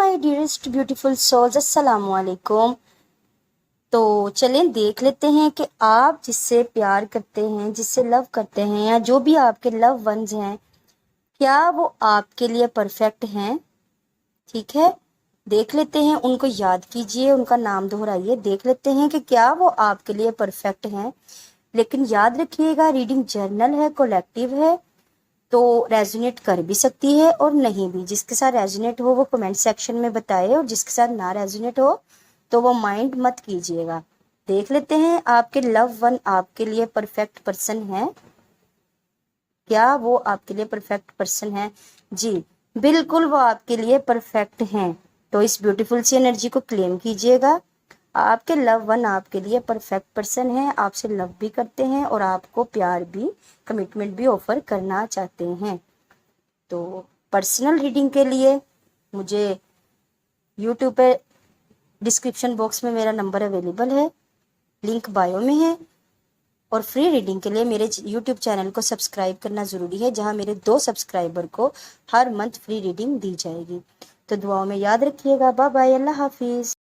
My dearest beautiful souls, अस्सलाम वालेकुम। तो चलें देख लेते हैं कि आप जिससे प्यार करते हैं, जिससे लव करते हैं, या जो भी आपके लव वंस हैं, क्या वो आपके लिए परफेक्ट हैं। ठीक है, देख लेते हैं, उनको याद कीजिए, उनका नाम दोहराइए, देख लेते हैं कि क्या वो आपके लिए परफेक्ट हैं। लेकिन याद रखिएगा, रीडिंग जर्नल है, कलेक्टिव है, तो रेजोनेट कर भी सकती है और नहीं भी। जिसके साथ रेजोनेट हो वो कमेंट सेक्शन में बताए, और जिसके साथ ना रेजोनेट हो तो वो माइंड मत कीजिएगा। देख लेते हैं आपके लव वन आपके लिए परफेक्ट पर्सन है, क्या वो आपके लिए परफेक्ट पर्सन है। जी बिल्कुल, वो आपके लिए परफेक्ट हैं। तो इस ब्यूटीफुल सी एनर्जी को क्लेम कीजिएगा। आपके लव वन आपके लिए परफेक्ट पर्सन है, आपसे लव भी करते हैं और आपको प्यार भी, कमिटमेंट भी ऑफर करना चाहते हैं। तो पर्सनल रीडिंग के लिए मुझे यूट्यूब पे डिस्क्रिप्शन बॉक्स में मेरा नंबर अवेलेबल है, लिंक बायो में है। और फ्री रीडिंग के लिए मेरे यूट्यूब चैनल को सब्सक्राइब करना ज़रूरी है, जहां मेरे 2 सब्सक्राइबर को हर मंथ फ्री रीडिंग दी जाएगी। तो दुआओं में याद रखिएगा। बाय बाय, अल्लाह हाफिज़।